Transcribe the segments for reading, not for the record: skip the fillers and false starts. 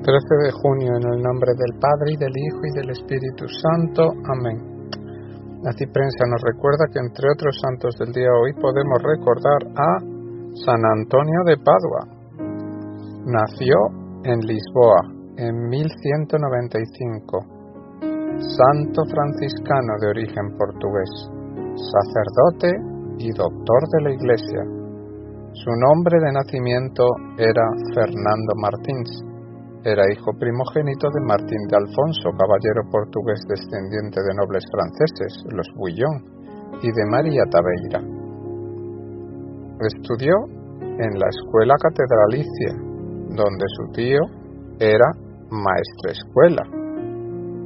13 de junio, en el nombre del Padre, y del Hijo, y del Espíritu Santo. Amén. La Ciprensa nos recuerda que entre otros santos del día de hoy podemos recordar a San Antonio de Padua. Nació en Lisboa en 1195, santo franciscano de origen portugués, sacerdote y doctor de la Iglesia. Su nombre de nacimiento era Fernando Martins. Era hijo primogénito de Martín de Alfonso, caballero portugués descendiente de nobles franceses, los Bouillon, y de María Tabeira. Estudió en la escuela catedralicia, donde su tío era maestrescuela.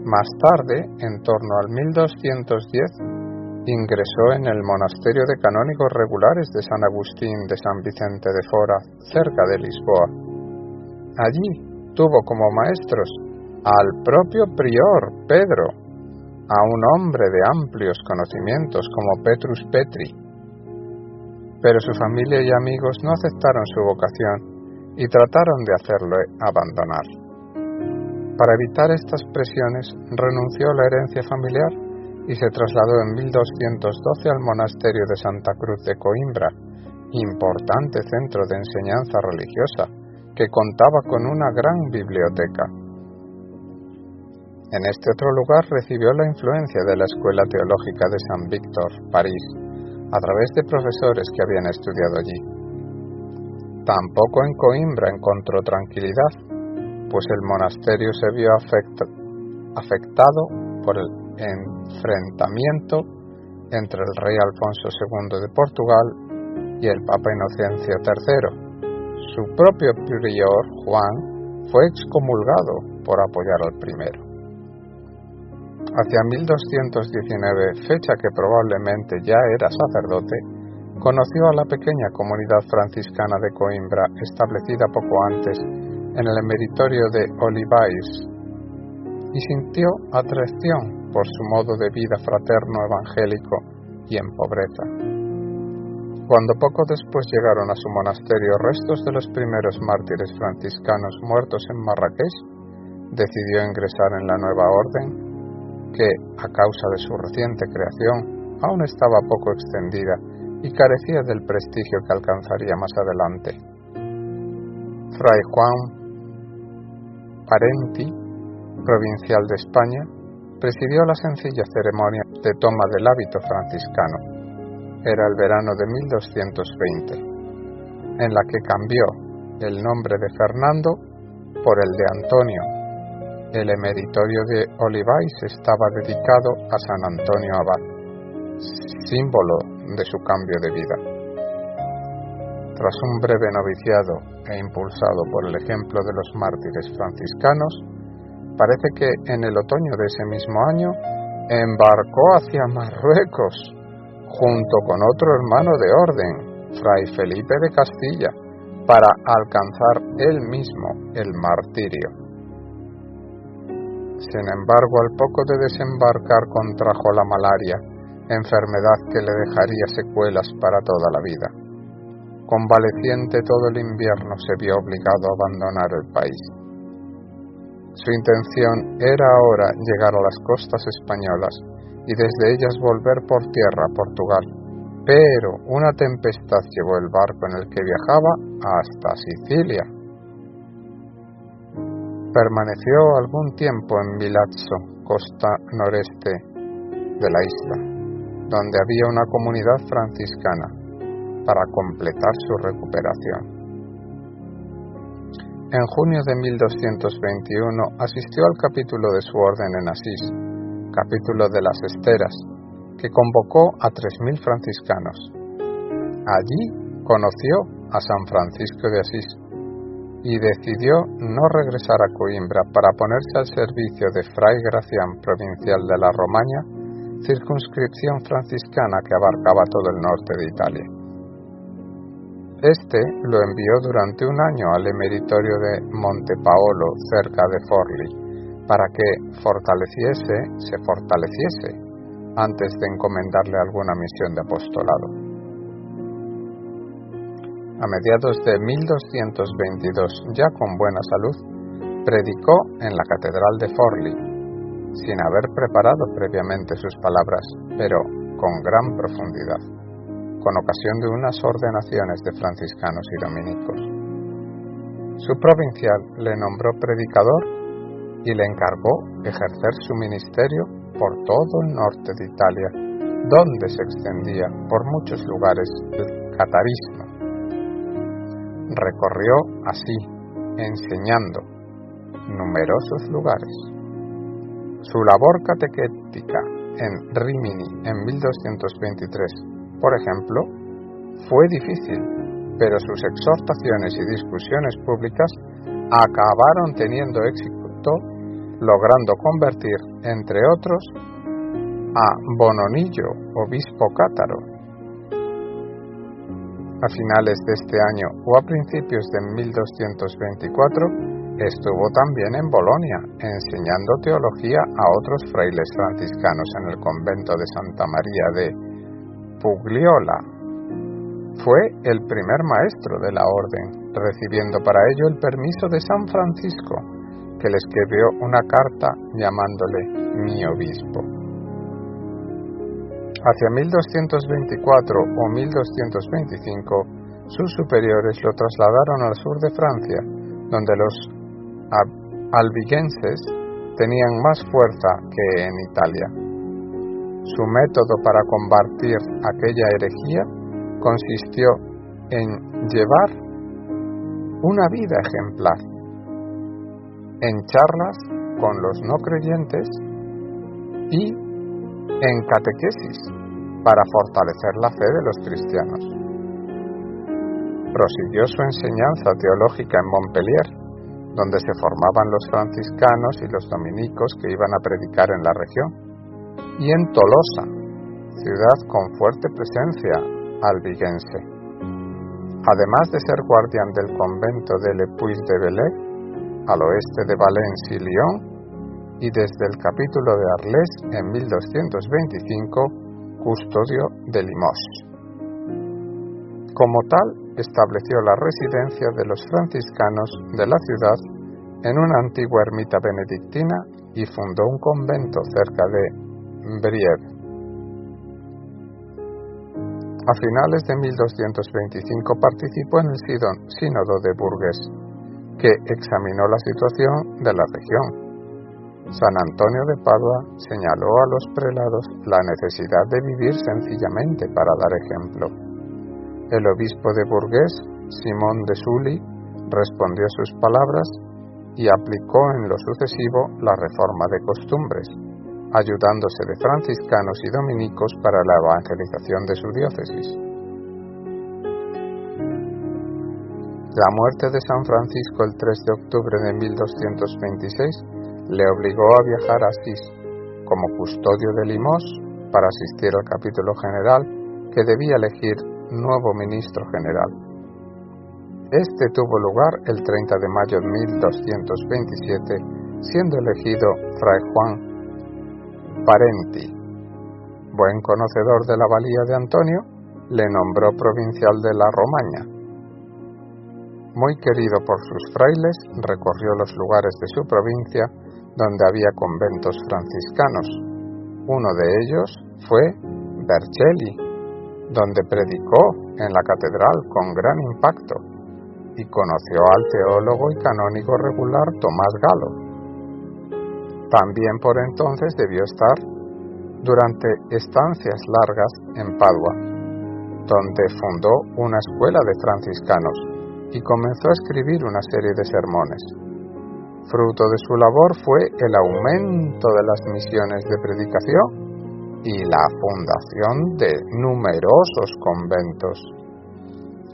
Más tarde, en torno al 1210, ingresó en el monasterio de canónigos regulares de San Agustín de San Vicente de Fora, cerca de Lisboa. Allí tuvo como maestros al propio prior Pedro, a un hombre de amplios conocimientos como Petrus Petri. Pero su familia y amigos no aceptaron su vocación y trataron de hacerlo abandonar. Para evitar estas presiones, renunció a la herencia familiar y se trasladó en 1212 al monasterio de Santa Cruz de Coimbra, importante centro de enseñanza religiosa, que contaba con una gran biblioteca. En este otro lugar recibió la influencia de la Escuela Teológica de San Víctor, París, a través de profesores que habían estudiado allí. Tampoco en Coimbra encontró tranquilidad, pues el monasterio se vio afectado por el enfrentamiento entre el rey Alfonso II de Portugal y el Papa Inocencio III. Su propio prior, Juan, fue excomulgado por apoyar al primero. Hacia 1219, fecha que probablemente ya era sacerdote, conoció a la pequeña comunidad franciscana de Coimbra, establecida poco antes en el emeritorio de Olivais, y sintió atracción por su modo de vida fraterno, evangélico y en pobreza. Cuando poco después llegaron a su monasterio restos de los primeros mártires franciscanos muertos en Marrakech, decidió ingresar en la nueva orden, que, a causa de su reciente creación, aún estaba poco extendida y carecía del prestigio que alcanzaría más adelante. Fray Juan Parenti, provincial de España, presidió la sencilla ceremonia de toma del hábito franciscano. Era el verano de 1220, en la que cambió el nombre de Fernando por el de Antonio. El emeritorio de Olivais estaba dedicado a San Antonio Abad, símbolo de su cambio de vida. Tras un breve noviciado e impulsado por el ejemplo de los mártires franciscanos, parece que en el otoño de ese mismo año embarcó hacia Marruecos, junto con otro hermano de orden, Fray Felipe de Castilla, para alcanzar él mismo el martirio. Sin embargo, al poco de desembarcar contrajo la malaria, enfermedad que le dejaría secuelas para toda la vida. Convaleciente todo el invierno, se vio obligado a abandonar el país. Su intención era ahora llegar a las costas españolas y desde ellas volver por tierra a Portugal, pero una tempestad llevó el barco en el que viajaba hasta Sicilia. Permaneció algún tiempo en Milazzo, costa noreste de la isla, donde había una comunidad franciscana, para completar su recuperación. En junio de 1221 asistió al capítulo de su orden en Asís, capítulo de las Esteras, que convocó a 3.000 franciscanos. Allí conoció a San Francisco de Asís y decidió no regresar a Coimbra para ponerse al servicio de Fray Gracián, provincial de la Romaña, circunscripción franciscana que abarcaba todo el norte de Italia. Este lo envió durante un año al emeritorio de Montepaolo, cerca de Forlì, para que se fortaleciese antes de encomendarle alguna misión de apostolado. A mediados de 1222, ya con buena salud, Predicó en la Catedral de Forlì, sin haber preparado previamente sus palabras, pero con gran profundidad, con ocasión de unas ordenaciones de franciscanos y dominicos. Su provincial le nombró predicador y le encargó ejercer su ministerio por todo el norte de Italia, donde se extendía por muchos lugares el catarismo. Recorrió así, enseñando, numerosos lugares. Su labor catequética en Rímini en 1223, por ejemplo, fue difícil, pero sus exhortaciones y discusiones públicas acabaron teniendo éxito, logrando convertir, entre otros, a Bononillo, obispo cátaro. A finales de este año o a principios de 1224, estuvo también en Bolonia, enseñando teología a otros frailes franciscanos en el convento de Santa María de Pugliola. Fue el primer maestro de la orden, recibiendo para ello el permiso de San Francisco, que le escribió una carta llamándole mi obispo. Hacia 1224 o 1225, sus superiores lo trasladaron al sur de Francia, donde los albigenses tenían más fuerza que en Italia. Su método para combatir aquella herejía consistió en llevar una vida ejemplar, en charlas con los no creyentes y en catequesis para fortalecer la fe de los cristianos. Prosiguió su enseñanza teológica en Montpellier, donde se formaban los franciscanos y los dominicos que iban a predicar en la región, y en Tolosa, ciudad con fuerte presencia albigense. Además de ser guardián del convento de Le Puy-de-Velay, al oeste de Valencia y Lyon, y desde el capítulo de Arles en 1225, custodio de Limoges. Como tal, estableció la residencia de los franciscanos de la ciudad en una antigua ermita benedictina y fundó un convento cerca de Brieve. A finales de 1225 participó en el sínodo de Bourges, que examinó la situación de la región. San Antonio de Padua señaló a los prelados la necesidad de vivir sencillamente para dar ejemplo. El obispo de Bourges, Simón de Sully, respondió a sus palabras y aplicó en lo sucesivo la reforma de costumbres, ayudándose de franciscanos y dominicos para la evangelización de su diócesis. La muerte de San Francisco el 3 de octubre de 1226 le obligó a viajar a Asís como custodio de Limoges para asistir al capítulo general, que debía elegir nuevo ministro general. Este tuvo lugar el 30 de mayo de 1227, siendo elegido Fray Juan Parenti. Buen conocedor de la valía de Antonio, le nombró provincial de la Romaña. Muy querido por sus frailes, recorrió los lugares de su provincia donde había conventos franciscanos. Uno de ellos fue Vercelli, donde predicó en la catedral con gran impacto y conoció al teólogo y canónigo regular Tomás Galo. También por entonces debió estar durante estancias largas en Padua, donde fundó una escuela de franciscanos y comenzó a escribir una serie de sermones. Fruto de su labor fue el aumento de las misiones de predicación y la fundación de numerosos conventos.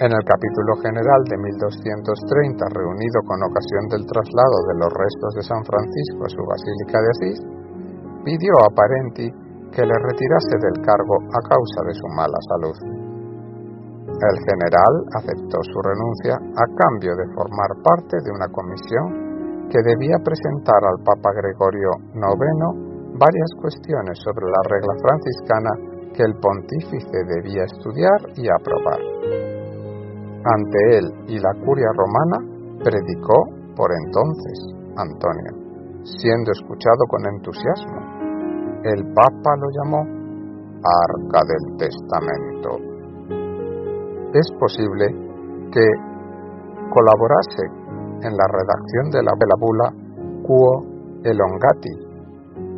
En el capítulo general de 1230, reunido con ocasión del traslado de los restos de San Francisco a su Basílica de Asís, pidió a Parenti que le retirase del cargo a causa de su mala salud. El general aceptó su renuncia a cambio de formar parte de una comisión que debía presentar al Papa Gregorio IX varias cuestiones sobre la regla franciscana que el pontífice debía estudiar y aprobar. Ante él y la curia romana, predicó Por entonces, Antonio, siendo escuchado con entusiasmo, el Papa lo llamó Arca del Testamento. Es posible que colaborase en la redacción de la bula Quo Elongati,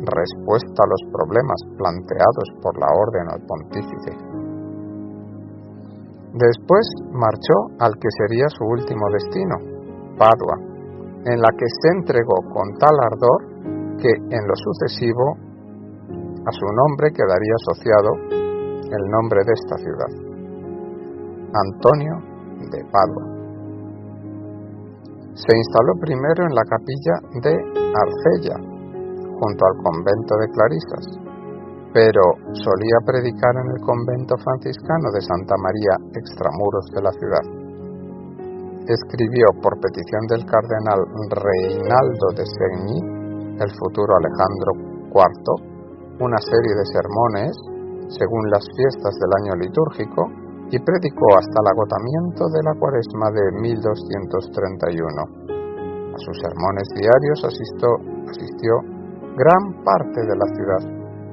respuesta a los problemas planteados por la Orden al Pontífice. Después marchó al que sería su último destino, Padua, en la que se entregó con tal ardor que en lo sucesivo a su nombre quedaría asociado el nombre de esta ciudad, Antonio de Padua. Se instaló primero en la capilla de Arcella, junto al convento de Clarisas, pero solía predicar en el convento franciscano de Santa María extramuros de la ciudad. Escribió por petición del cardenal Reinaldo de Segni, el futuro Alejandro IV, una serie de sermones según las fiestas del año litúrgico y predicó hasta el agotamiento de la Cuaresma de 1231. A sus sermones diarios asistió gran parte de la ciudad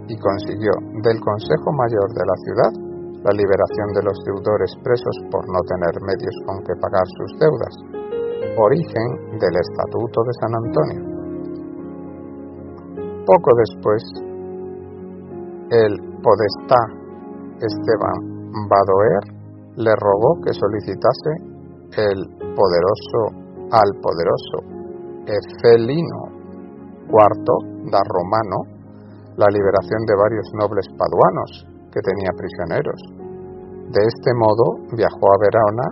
y consiguió del Consejo Mayor de la ciudad la liberación de los deudores presos por no tener medios con que pagar sus deudas, origen del Estatuto de San Antonio. Poco después, el podestá Esteban Badoer le rogó que solicitase al poderoso Efelino IV da Romano la liberación de varios nobles paduanos que tenía prisioneros. De este modo viajó a Verona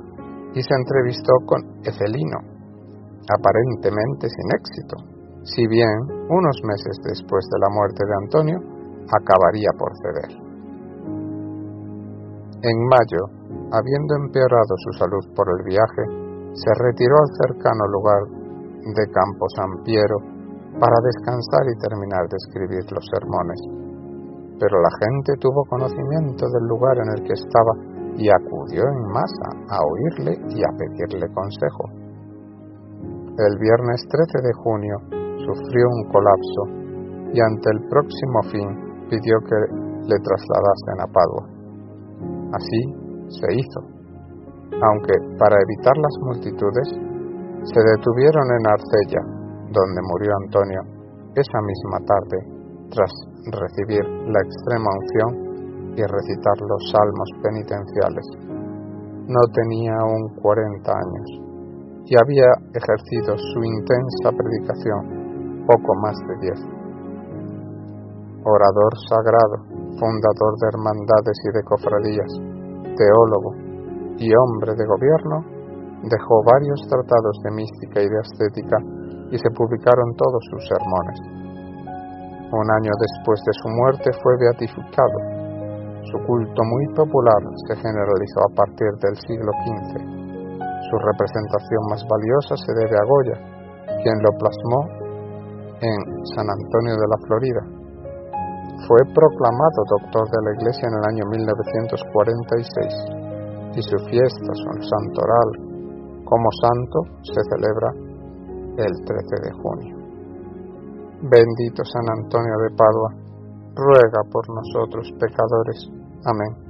y se entrevistó con Efelino, aparentemente sin éxito, si bien unos meses después de la muerte de Antonio acabaría por ceder. En mayo, habiendo empeorado su salud por el viaje, se retiró al cercano lugar de Campo San Piero para descansar y terminar de escribir los sermones. Pero la gente tuvo conocimiento del lugar en el que estaba y acudió en masa a oírle y a pedirle consejo. El viernes 13 de junio sufrió un colapso y ante el próximo fin pidió que le trasladasen a Padua. Así se hizo, aunque para evitar las multitudes se detuvieron en Arcella, donde murió Antonio esa misma tarde tras recibir la extrema unción y recitar los salmos penitenciales. No tenía aún 40 años y había ejercido su intensa predicación poco más de 10. Orador sagrado, fundador de hermandades y de cofradías, teólogo y hombre de gobierno, dejó varios tratados de mística y de ascética y se publicaron todos sus sermones. Un año después de su muerte fue beatificado. Su culto muy popular se generalizó a partir del siglo XV. Su representación más valiosa se debe a Goya, quien lo plasmó en San Antonio de la Florida. Fue proclamado doctor de la Iglesia en el año 1946 y su fiesta, su santoral como santo, se celebra el 13 de junio. Bendito San Antonio de Padua, ruega por nosotros pecadores. Amén.